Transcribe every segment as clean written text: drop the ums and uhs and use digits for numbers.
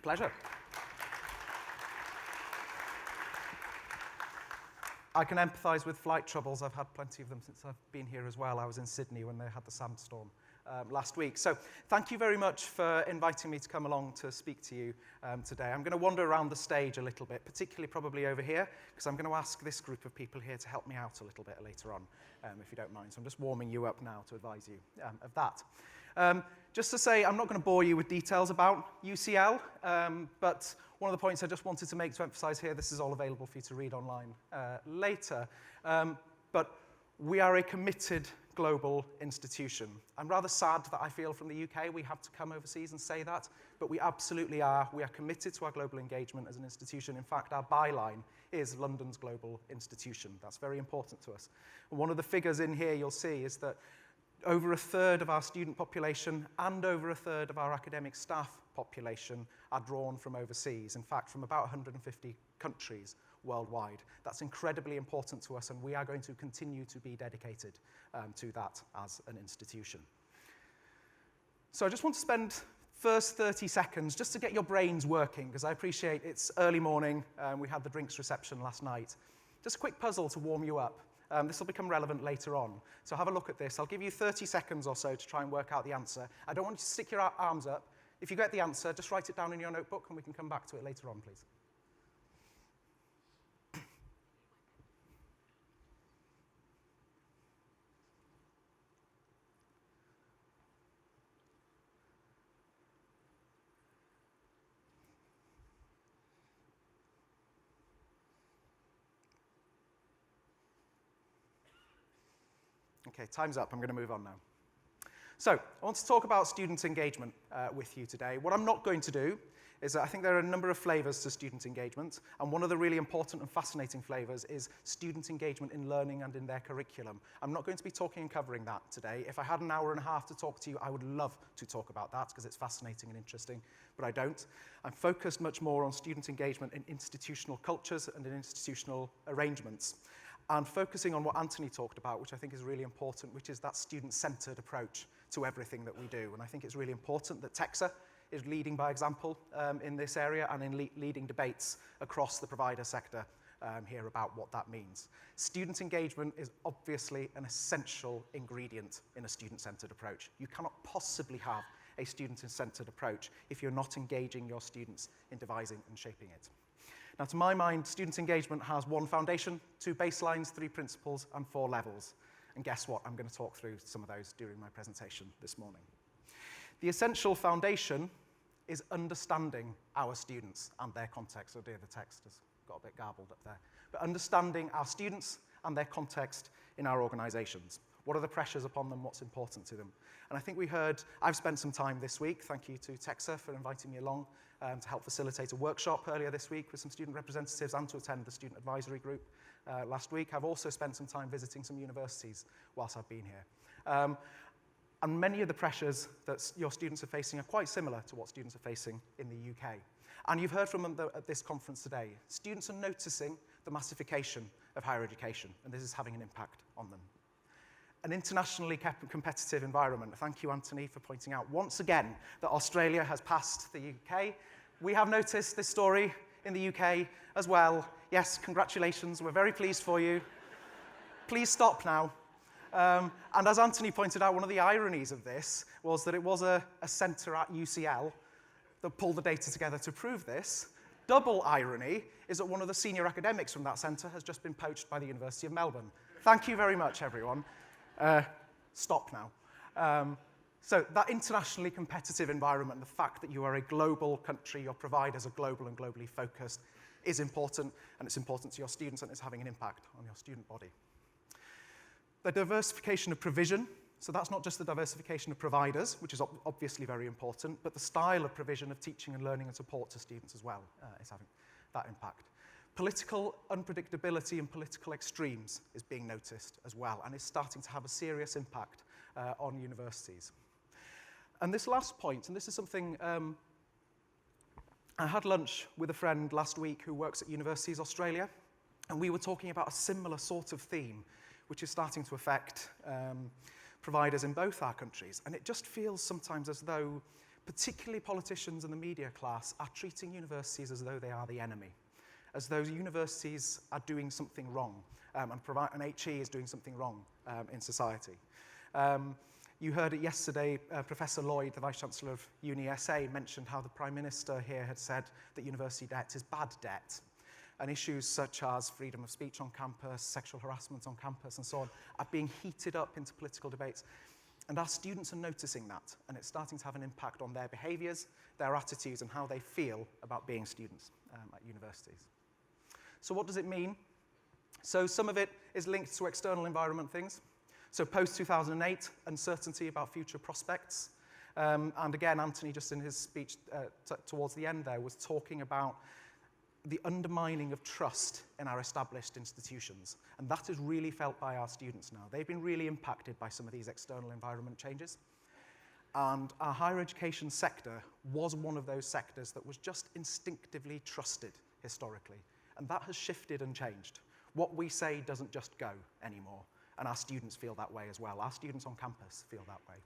Pleasure. I can empathise with flight troubles. I've had plenty of them since I've been here as well. I was in Sydney when they had the sandstorm last week. So thank you very much for inviting me to come along to speak to you today. I'm going to wander around the stage a little bit, particularly probably over here, because I'm going to ask this group of people here to help me out a little bit later on, if you don't mind. So I'm just warming you up now to advise you of that. Just to say, I'm not going to bore you with details about UCL, but one of the points I just wanted to make to emphasize here, this is all available for you to read online later, but we are a committed global institution. I'm rather sad that I feel from the UK we have to come overseas and say that, but we absolutely are. We are committed to our global engagement as an institution. In fact, our byline is London's global institution. That's very important to us. And one of the figures in here you'll see is that over a third of our student population and over a third of our academic staff population are drawn from overseas. In fact, from about 150 countries worldwide. That's incredibly important to us, and we are going to continue to be dedicated to that as an institution. So I just want to spend first 30 seconds just to get your brains working, because I appreciate it's early morning. We had the drinks reception last night. Just a quick puzzle to warm you up. This will become relevant later on. So have a look at this. I'll give you 30 seconds or so to try and work out the answer. I don't want you to stick your arms up. If you get the answer, just write it down in your notebook and we can come back to it later on, please. Okay, time's up. I'm going to move on now. So I want to talk about student engagement with you today. What I'm not going to do is that I think there are a number of flavors to student engagement, and one of the really important and fascinating flavors is student engagement in learning and in their curriculum. I'm not going to be talking and covering that today. If I had an hour and a half to talk to you, I would love to talk about that because it's fascinating and interesting, but I don't. I'm focused much more on student engagement in institutional cultures and in institutional arrangements, and focusing on what Anthony talked about, which I think is really important, which is that student-centered approach to everything that we do. And I think it's really important that TEXA is leading by example in this area and in leading debates across the provider sector here about what that means. Student engagement is obviously an essential ingredient in a student-centered approach. You cannot possibly have a student-centered approach if you're not engaging your students in devising and shaping it. Now, to my mind, student engagement has 1 foundation, 2 baselines, 3 principles, and 4 levels. And guess what? I'm going to talk through some of those during my presentation this morning. The essential foundation is understanding our students and their context. Oh dear, the text has got a bit garbled up there. But understanding our students and their context in our organizations. What are the pressures upon them? What's important to them? And I think I've spent some time this week, thank you to TEXA for inviting me along to help facilitate a workshop earlier this week with some student representatives and to attend the student advisory group last week. I've also spent some time visiting some universities whilst I've been here. And many of the pressures that your students are facing are quite similar to what students are facing in the UK. And you've heard from them at this conference today. Students are noticing the massification of higher education, and this is having an impact on them. An internationally competitive environment. Thank you, Anthony, for pointing out once again that Australia has passed the UK. We have noticed this story in the UK as well. Yes, congratulations. We're very pleased for you. Please stop now. And as Anthony pointed out, one of the ironies of this was that it was a centre at UCL that pulled the data together to prove this. Double irony is that one of the senior academics from that centre has just been poached by the University of Melbourne. Thank you very much, everyone. Stop now. So that internationally competitive environment, the fact that you are a global country, your providers are global and globally focused, is important, and it's important to your students, and it's having an impact on your student body. The diversification of provision, so that's not just the diversification of providers, which is obviously very important, but the style of provision of teaching and learning and support to students as well is having that impact. Political unpredictability and political extremes is being noticed as well, and is starting to have a serious impact on universities. And this last point, and this is something I had lunch with a friend last week who works at Universities Australia, and we were talking about a similar sort of theme, which is starting to affect providers in both our countries. And it just feels sometimes as though particularly politicians and the media class, are treating universities as though they are the enemy, as though universities are doing something wrong, and HE is doing something wrong in society. You heard it yesterday, Professor Lloyd, the Vice-Chancellor of UniSA, mentioned how the Prime Minister here had said that university debt is bad debt. And issues such as freedom of speech on campus, sexual harassment on campus, and so on, are being heated up into political debates. And our students are noticing that, and it's starting to have an impact on their behaviours, their attitudes, and how they feel about being students at universities. So what does it mean? So some of it is linked to external environment things. So post-2008, uncertainty about future prospects. And again, Anthony, just in his speech towards the end there, was talking about the undermining of trust in our established institutions. And that is really felt by our students now. They've been really impacted by some of these external environment changes. And our higher education sector was one of those sectors that was just instinctively trusted historically. And that has shifted and changed. What we say doesn't just go anymore. And our students feel that way as well. Our students on campus feel that way.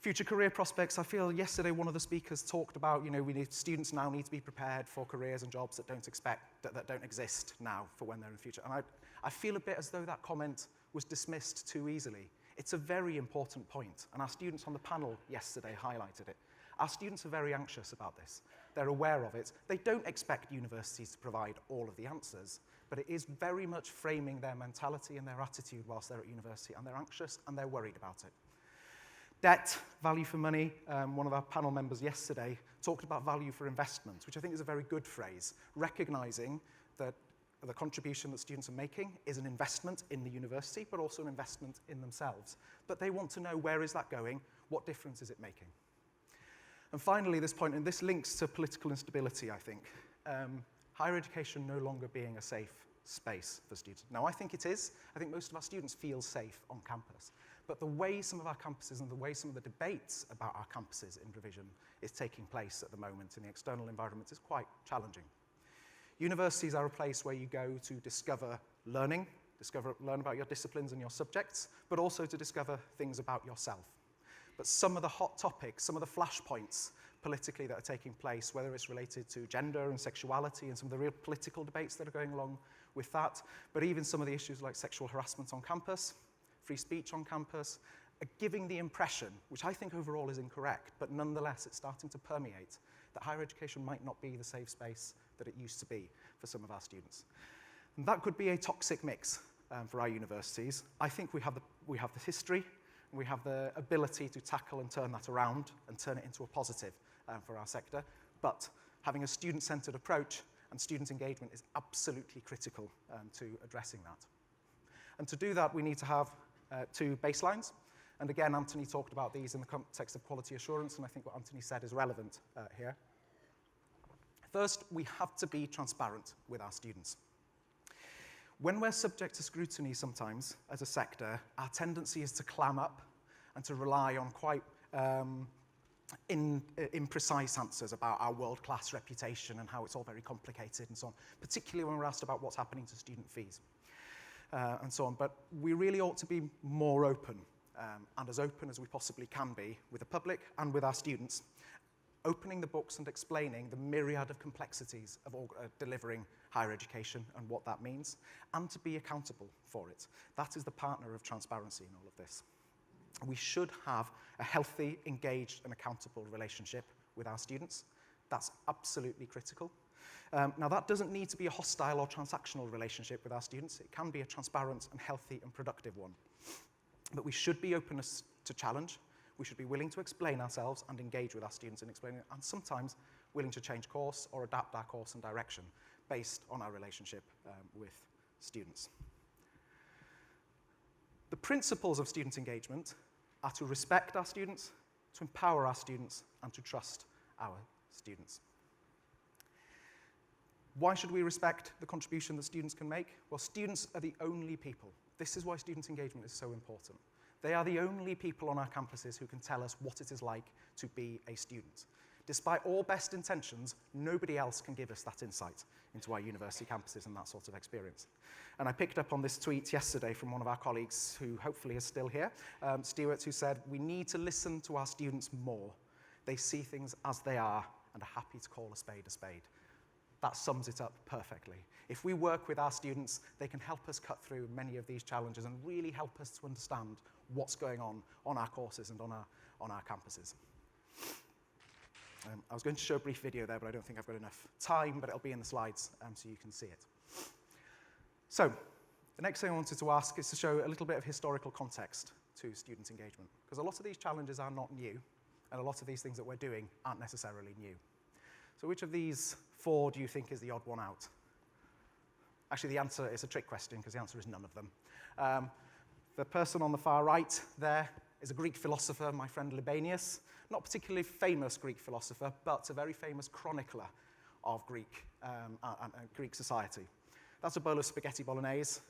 Future career prospects, I feel yesterday one of the speakers talked about, students now need to be prepared for careers and jobs that don't exist now for when they're in the future. And I feel a bit as though that comment was dismissed too easily. It's a very important point, and our students on the panel yesterday highlighted it. Our students are very anxious about this. They're aware of it. They don't expect universities to provide all of the answers, but it is very much framing their mentality and their attitude whilst they're at university, and they're anxious and they're worried about it. Debt, value for money. One of our panel members yesterday talked about value for investment, which I think is a very good phrase, recognizing that the contribution that students are making is an investment in the university, but also an investment in themselves. But they want to know, where is that going? What difference is it making? And finally, this point, and this links to political instability, I think. Higher education no longer being a safe space for students. Now, I think it is. I think most of our students feel safe on campus. But the way some of our campuses and the way some of the debates about our campuses in provision is taking place at the moment in the external environment is quite challenging. Universities are a place where you go to discover learning, learn about your disciplines and your subjects, but also to discover things about yourself. But some of the hot topics, some of the flashpoints politically that are taking place, whether it's related to gender and sexuality and some of the real political debates that are going along with that, but even some of the issues like sexual harassment on campus, free speech on campus, are giving the impression, which I think overall is incorrect, but nonetheless it's starting to permeate, that higher education might not be the safe space that it used to be for some of our students. And that could be a toxic mix for our universities. I think we have the history, and we have the ability to tackle and turn that around and turn it into a positive for our sector. But having a student-centered approach and student engagement is absolutely critical to addressing that. And to do that, we need to have two baselines. And again, Anthony talked about these in the context of quality assurance, and I think what Anthony said is relevant here. First, we have to be transparent with our students. When we're subject to scrutiny sometimes as a sector, our tendency is to clam up and to rely on quite imprecise answers about our world-class reputation and how it's all very complicated and so on, particularly when we're asked about what's happening to student fees and so on. But we really ought to be more open, and as open as we possibly can be with the public and with our students, opening the books and explaining the myriad of complexities of delivering higher education and what that means, and to be accountable for it. That is the partner of transparency in all of this. We should have a healthy, engaged, and accountable relationship with our students. That's absolutely critical. Now, that doesn't need to be a hostile or transactional relationship with our students. It can be a transparent and healthy and productive one. But we should be open to challenge. We should be willing to explain ourselves and engage with our students in explaining it, and sometimes willing to change course or adapt our course and direction based on our relationship with students. The principles of student engagement are to respect our students, to empower our students, and to trust our students. Why should we respect the contribution that students can make? Well, students are the only people. This is why student engagement is so important. They are the only people on our campuses who can tell us what it is like to be a student. Despite all best intentions, nobody else can give us that insight into our university campuses and that sort of experience. And I picked up on this tweet yesterday from one of our colleagues who hopefully is still here, Stuart, who said, "We need to listen to our students more. They see things as they are and are happy to call a spade a spade. That sums it up perfectly. If we work with our students, they can help us cut through many of these challenges and really help us to understand what's going on our courses and on our campuses. I was going to show a brief video there, but I don't think I've got enough time, but it'll be in the slides so you can see it. So, the next thing I wanted to ask is to show a little bit of historical context to student engagement, because a lot of these challenges are not new, and a lot of these things that we're doing aren't necessarily new. So which of these 4 do you think is the odd one out? Actually, the answer is a trick question, because the answer is none of them. The person on the far right there is a Greek philosopher, my friend Libanius. Not particularly famous Greek philosopher, but a very famous chronicler of Greek society. That's a bowl of spaghetti bolognese.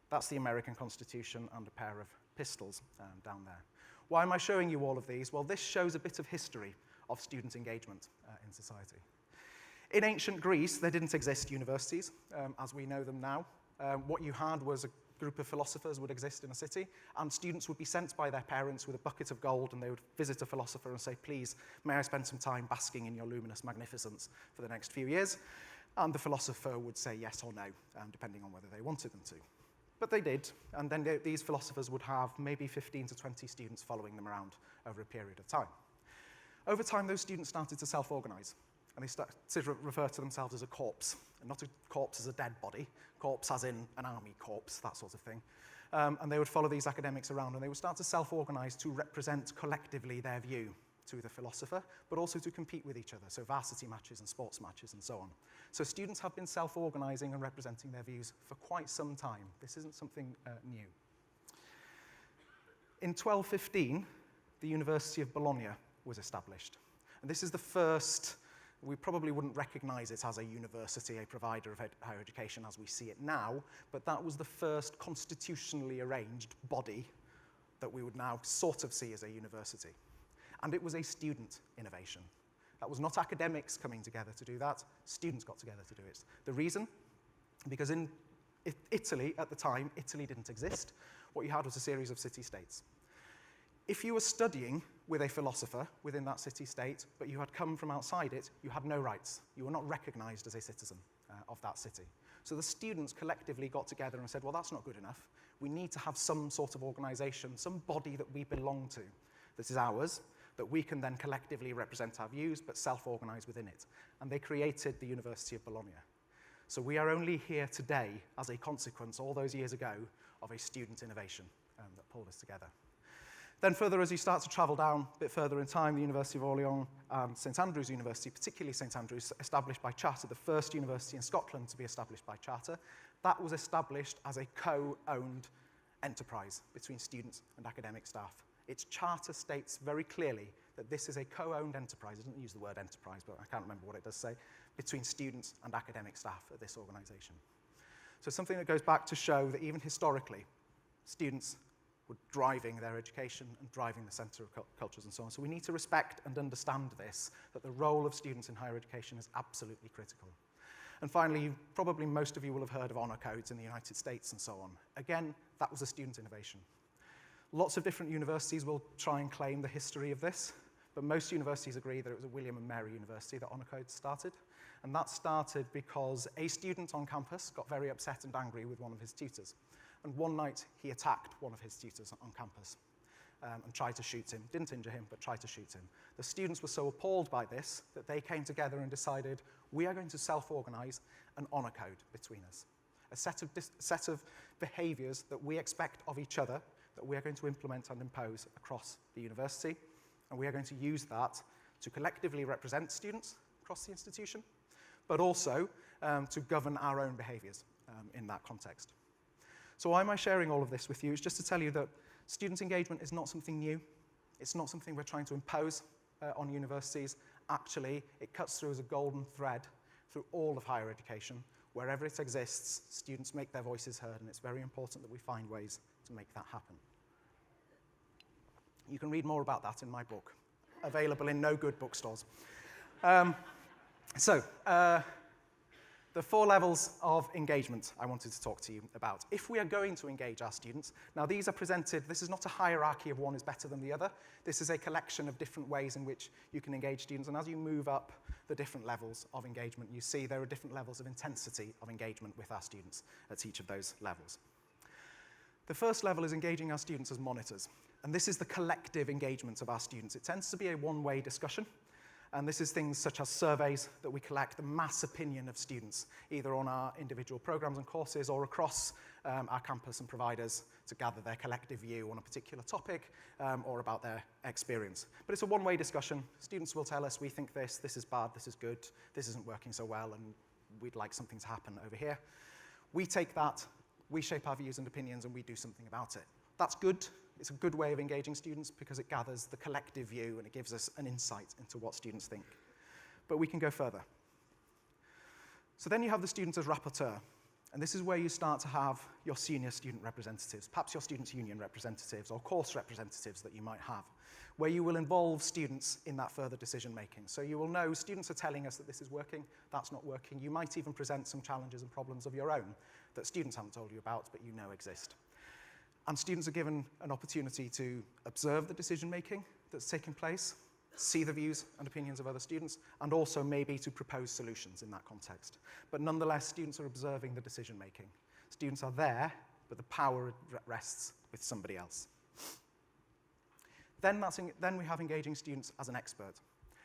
That's the American Constitution and a pair of pistols down there. Why am I showing you all of these? Well, this shows a bit of history of student engagement in society. In ancient Greece, there didn't exist universities as we know them now. What you had was a group of philosophers would exist in a city, and students would be sent by their parents with a bucket of gold, and they would visit a philosopher and say, please, may I spend some time basking in your luminous magnificence for the next few years? And the philosopher would say yes or no, depending on whether they wanted them to. But they did, and then these philosophers would have maybe 15 to 20 students following them around over a period of time. Over time, those students started to self-organize, and they started to refer to themselves as a corps, and not a corpse as a dead body, corpse as in an army corps, that sort of thing. And they would follow these academics around, and they would start to self-organize to represent collectively their view to the philosopher, but also to compete with each other, so varsity matches and sports matches and so on. So students have been self-organizing and representing their views for quite some time. This isn't something new. In 1215, the University of Bologna was established. And this is the first, we probably wouldn't recognize it as a university, a provider of higher education as we see it now, but that was the first constitutionally arranged body that we would now sort of see as a university. And it was a student innovation. That was not academics coming together to do that, students got together to do it. The reason? Because in Italy, at the time, Italy didn't exist. What you had was a series of city-states. If you were studying with a philosopher within that city-state, but you had come from outside it, you had no rights. You were not recognized as a citizen of that city. So the students collectively got together and said, well, that's not good enough. We need to have some sort of organization, some body that we belong to, that is ours, that we can then collectively represent our views, but self-organize within it. And they created the University of Bologna. So we are only here today as a consequence, all those years ago, of a student innovation that pulled us together. Then further, as you start to travel down a bit further in time, the University of Orleans and St Andrews University, particularly St Andrews, established by charter, the first university in Scotland to be established by charter, that was established as a co-owned enterprise between students and academic staff. Its charter states very clearly that this is a co-owned enterprise. It doesn't use the word enterprise, but I can't remember what it does say, between students and academic staff at this organization. So something that goes back to show that even historically, students were driving their education and driving the center of cultures and so on. So we need to respect and understand this, that the role of students in higher education is absolutely critical. And finally, probably most of you will have heard of honor codes in the United States and so on. Again, that was a student innovation. Lots of different universities will try and claim the history of this, but most universities agree that it was a William and Mary University that honor codes started. And that started because a student on campus got very upset and angry with one of his tutors. And one night, he attacked one of his tutors on campus and tried to shoot him. Didn't injure him, but tried to shoot him. The students were so appalled by this that they came together and decided, we are going to self-organize an honor code between us. A set of behaviors that we expect of each other that we are going to implement and impose across the university. And we are going to use that to collectively represent students across the institution, but also to govern our own behaviors in that context. So why am I sharing all of this with you? It's just to tell you that student engagement is not something new. It's not something we're trying to impose on universities. Actually, it cuts through as a golden thread through all of higher education. Wherever it exists, students make their voices heard, and it's very important that we find ways to make that happen. You can read more about that in my book, available in no good bookstores. The 4 levels of engagement I wanted to talk to you about. If we are going to engage our students, now these are presented, this is not a hierarchy of one is better than the other. This is a collection of different ways in which you can engage students, and as you move up the different levels of engagement, you see there are different levels of intensity of engagement with our students at each of those levels. The first level is engaging our students as monitors, and this is the collective engagement of our students. It tends to be a one-way discussion. And this is things such as surveys that we collect the mass opinion of students, either on our individual programs and courses or across our campus and providers to gather their collective view on a particular topic or about their experience. But it's a one-way discussion. Students will tell us, we think this is bad, this is good, this isn't working so well, and we'd like something to happen over here. We take that, we shape our views and opinions, and we do something about it. That's good. It's a good way of engaging students because it gathers the collective view and it gives us an insight into what students think. But we can go further. So then you have the student as rapporteur, and this is where you start to have your senior student representatives, perhaps your students' union representatives or course representatives that you might have, where you will involve students in that further decision making. So you will know students are telling us that this is working, that's not working. You might even present some challenges and problems of your own that students haven't told you about, but you know exist. And students are given an opportunity to observe the decision-making that's taking place, see the views and opinions of other students, and also maybe to propose solutions in that context. But nonetheless, students are observing the decision-making. Students are there, but the power rests with somebody else. Then we have engaging students as an expert.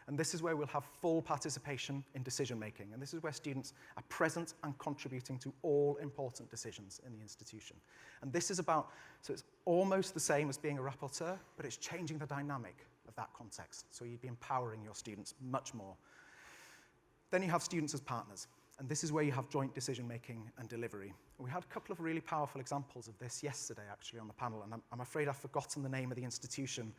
And this is where we'll have full participation in decision-making. And this is where students are present and contributing to all important decisions in the institution. And this is about, so it's almost the same as being a rapporteur, but it's changing the dynamic of that context. So you'd be empowering your students much more. Then you have students as partners. And this is where you have joint decision-making and delivery. And we had a couple of really powerful examples of this yesterday, actually, on the panel. And I'm afraid I've forgotten the name of the institution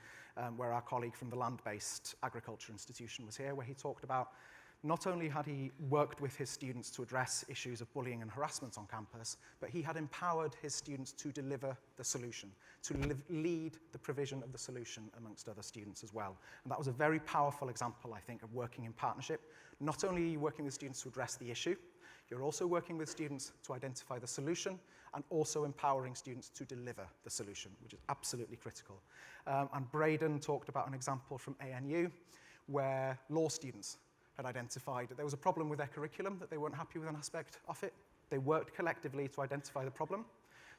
where our colleague from the land-based agriculture institution was here, where he talked about not only had he worked with his students to address issues of bullying and harassment on campus, but he had empowered his students to deliver the solution, to lead the provision of the solution amongst other students as well. And that was a very powerful example, I think, of working in partnership. Not only are you working with students to address the issue, you're also working with students to identify the solution and also empowering students to deliver the solution, which is absolutely critical. And Braden talked about an example from ANU where law students had identified that there was a problem with their curriculum, that they weren't happy with an aspect of it. They worked collectively to identify the problem,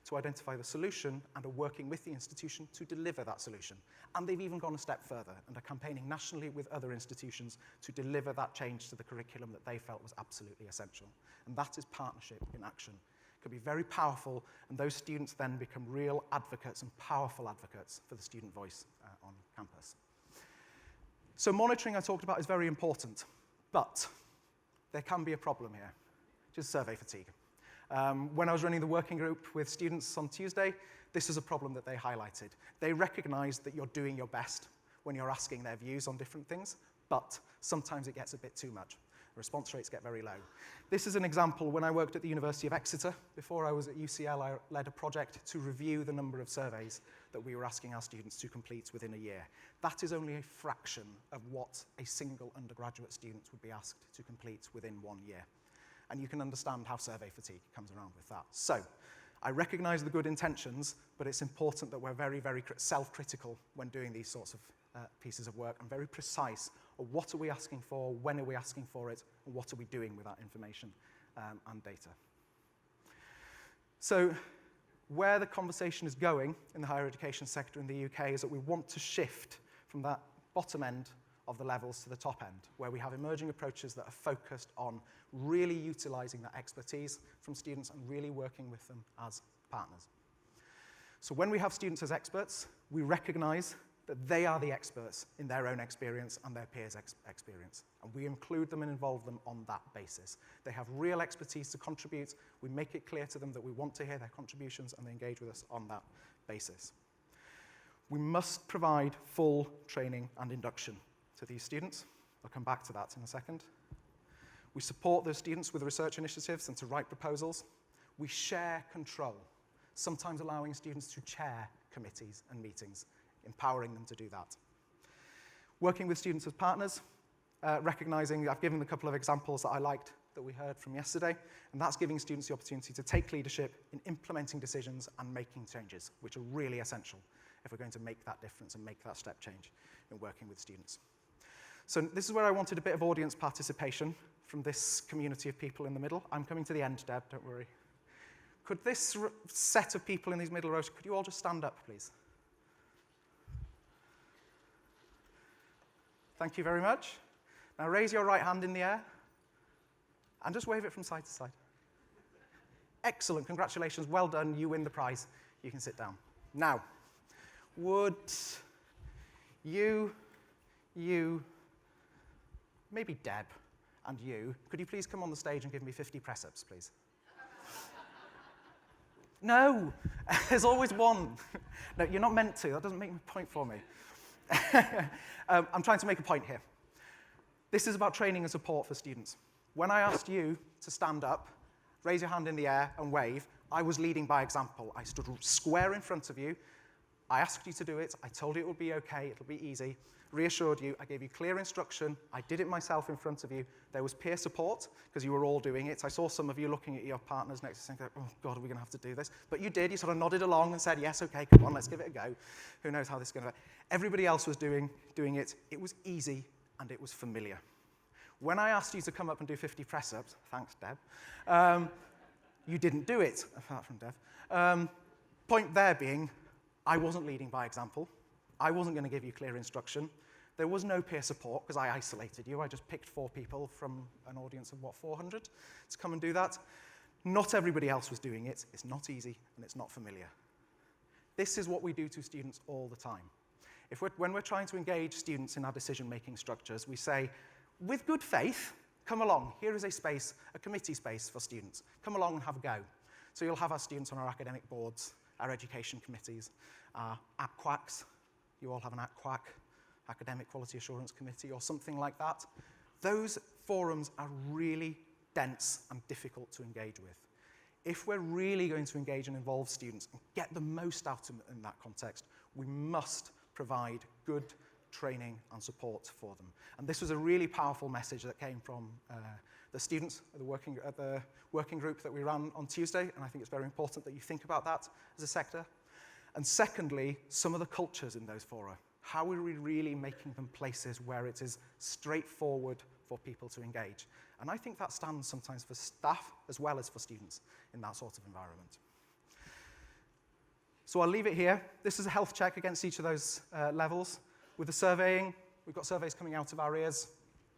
to identify the solution, and are working with the institution to deliver that solution. And they've even gone a step further and are campaigning nationally with other institutions to deliver that change to the curriculum that they felt was absolutely essential. And that is partnership in action. It can be very powerful, and those students then become real advocates and powerful advocates for the student voice on campus. So monitoring I talked about is very important, but there can be a problem here, which is survey fatigue. When I was running the working group with students on Tuesday, this is a problem that they highlighted. They recognized that you're doing your best when you're asking their views on different things, but sometimes it gets a bit too much. Response rates get very low. This is an example. When I worked at the University of Exeter, before I was at UCL, I led a project to review the number of surveys that we were asking our students to complete within a year. That is only a fraction of what a single undergraduate student would be asked to complete within 1 year. And you can understand how survey fatigue comes around with that. So I recognize the good intentions, but it's important that we're very, very self-critical when doing these sorts of pieces of work and very precise. What are we asking for? When are we asking for it? And what are we doing with that information and data? So where the conversation is going in the higher education sector in the UK is that we want to shift from that bottom end of the levels to the top end, where we have emerging approaches that are focused on really utilizing that expertise from students and really working with them as partners. So when we have students as experts, we recognize that they are the experts in their own experience and their peers' experience. And we include them and involve them on that basis. They have real expertise to contribute. We make it clear to them that we want to hear their contributions and they engage with us on that basis. We must provide full training and induction to these students. I'll come back to that in a second. We support those students with research initiatives and to write proposals. We share control, sometimes allowing students to chair committees and meetings, empowering them to do that. Working with students as partners, recognizing I've given a couple of examples that I liked that we heard from yesterday, and that's giving students the opportunity to take leadership in implementing decisions and making changes, which are really essential if we're going to make that difference and make that step change in working with students. So this is where I wanted a bit of audience participation from this community of people in the middle. I'm coming to the end, Deb, don't worry. Could this set of people in these middle rows, could you all just stand up, please? Thank you very much. Now raise your right hand in the air and just wave it from side to side. Excellent, congratulations, well done, you win the prize. You can sit down. Now, would you, maybe Deb and you, could you please come on the stage and give me 50 press-ups, please? No, there's always one. No, you're not meant to, that doesn't make a point for me. I'm trying to make a point here. This is about training and support for students. When I asked you to stand up, raise your hand in the air and wave, I was leading by example. I stood square in front of you. I asked you to do it. I told you it would be okay. It'll be easy. Reassured you. I gave you clear instruction. I did it myself in front of you. There was peer support because you were all doing it. I saw some of you looking at your partners next to you thinking, oh, God, are we going to have to do this? But you did. You sort of nodded along and said, yes, okay, come on, let's give it a go. Who knows how this is going to go. Everybody else was doing it. It was easy and it was familiar. When I asked you to come up and do 50 press-ups, thanks, Deb, you didn't do it, apart from Deb. Point there being, I wasn't leading by example. I wasn't going to give you clear instruction. There was no peer support because I isolated you. I just picked 4 people from an audience of, 400 to come and do that. Not everybody else was doing it. It's not easy and it's not familiar. This is what we do to students all the time. When we're trying to engage students in our decision-making structures, we say, with good faith, come along. Here is a space, a committee space for students. Come along and have a go. So you'll have our students on our academic boards, our education committees, our ACQUACs. You all have an ACQUAC, Academic Quality Assurance Committee, or something like that. Those forums are really dense and difficult to engage with. If we're really going to engage and involve students and get the most out of them in that context, we must provide good training and support for them. And this was a really powerful message that came from the students at the working group that we ran on Tuesday, and I think it's very important that you think about that as a sector. And secondly, some of the cultures in those fora. How are we really making them places where it is straightforward for people to engage? And I think that stands sometimes for staff as well as for students in that sort of environment. So I'll leave it here. This is a health check against each of those levels. With the surveying, we've got surveys coming out of our ears.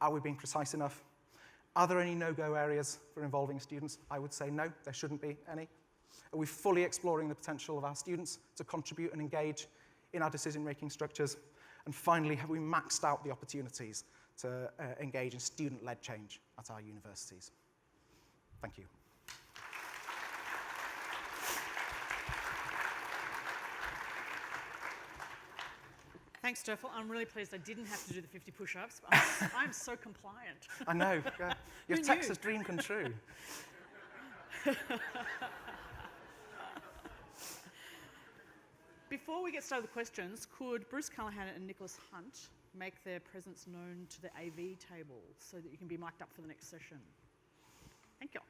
Are we being precise enough? Are there any no-go areas for involving students? I would say no, there shouldn't be any. Are we fully exploring the potential of our students to contribute and engage in our decision-making structures? And finally, have we maxed out the opportunities to engage in student-led change at our universities? Thank you. Thanks, Derfel. I'm really pleased I didn't have to do the 50 push-ups. I'm so compliant. I know. Your Texas dream come true. Before we get started with the questions, could Bruce Callahan and Nicholas Hunt make their presence known to the AV table so that you can be mic'd up for the next session? Thank you.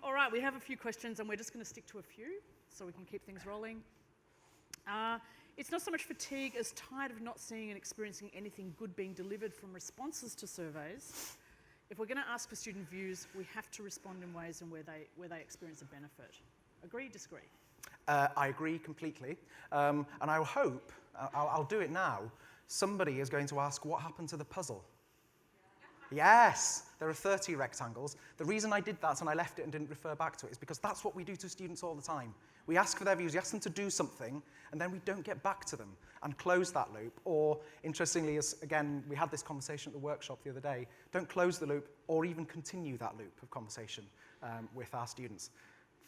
All right, we have a few questions and we're just going to stick to a few so we can keep things rolling. It's not so much fatigue as tired of not seeing and experiencing anything good being delivered from responses to surveys. If we're going to ask for student views, we have to respond in ways where they experience a benefit. Agree, disagree? I agree completely. And I hope, I'll do it now, somebody is going to ask, what happened to the puzzle? Yes, there are 30 rectangles. The reason I did that and I left it and didn't refer back to it is because that's what we do to students all the time. We ask for their views, we ask them to do something, and then we don't get back to them and close that loop. Or, interestingly, again, we had this conversation at the workshop the other day, don't close the loop or even continue that loop of conversation with our students.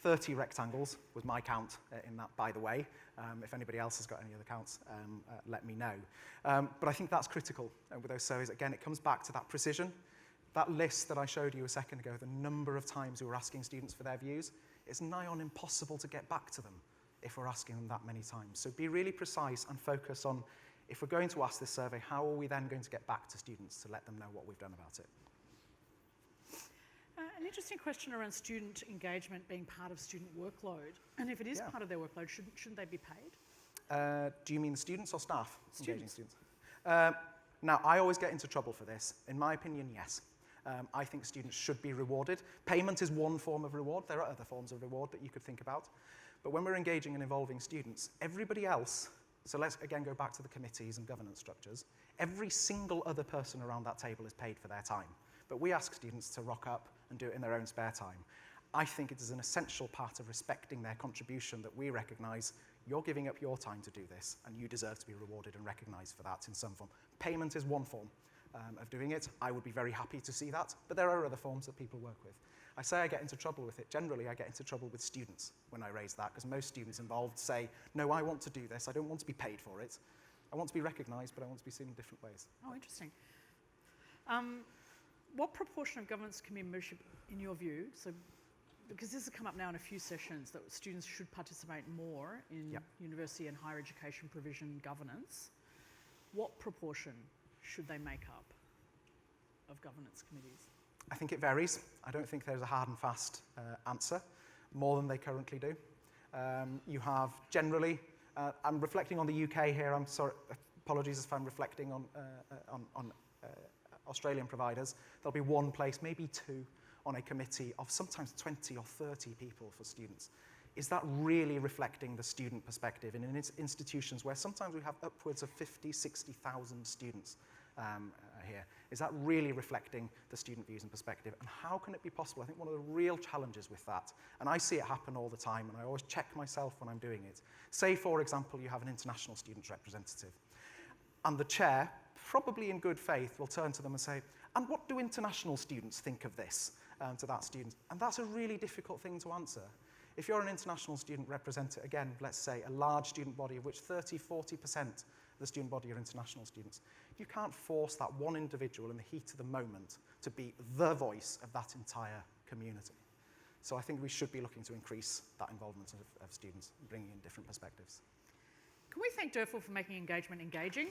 30 rectangles was my count in that, by the way. If anybody else has got any other counts, let me know. But I think that's critical with those surveys. Again, it comes back to that precision. That list that I showed you a second ago, the number of times we were asking students for their views, it's nigh on impossible to get back to them if we're asking them that many times. So be really precise and focus on If we're going to ask this survey, how are we then going to get back to students to let them know what we've done about it? An interesting question around student engagement being part of student workload. And if it is part of their workload, shouldn't they be paid? Do you mean the students or staff engaging Students. students? Now, I always get into trouble for this. In my opinion, yes. I think students should be rewarded. Payment is one form of reward. There are other forms of reward that you could think about. But when we're engaging and involving students, everybody else, so let's again go back to the committees and governance structures, every single other person around that table is paid for their time. But we ask students to rock up and do it in their own spare time. I think it is an essential part of respecting their contribution that we recognise you're giving up your time to do this, and you deserve to be rewarded and recognised for that in some form. Payment is one form of doing it. I would be very happy to see that, but there are other forms that people work with. I say I get into trouble with it. Generally, I get into trouble with students when I raise that, because most students involved say, no, I want to do this. I don't want to be paid for it. I want to be recognised, but I want to be seen in different ways. Oh, interesting. What proportion of governance committee membership, in your view, so because this has come up now in a few sessions, that students should participate more in university and higher education provision governance, what proportion should they make up of governance committees? I think it varies. I don't think there's a hard and fast answer, more than they currently do. You have generally, I'm reflecting on the UK here, I'm sorry, apologies if I'm reflecting on Australian providers. There'll be one place, maybe two, on a committee of sometimes 20 or 30 people for students. Is that really reflecting the student perspective in institutions where sometimes we have upwards of 50, 60,000 students here? Is that really reflecting the student views and perspective? And how can it be possible? I think one of the real challenges with that, and I see it happen all the time, and I always check myself when I'm doing it. Say, for example, you have an international students representative, and the chair, probably in good faith, will turn to them and say, and what do international students think of this, to that student? And that's a really difficult thing to answer. If you're an international student representative, again, let's say a large student body of which 30, 40% of the student body are international students, you can't force that one individual in the heat of the moment to be the voice of that entire community. So I think we should be looking to increase that involvement of students and bringing in different perspectives. Can we thank Derfel for making engagement engaging?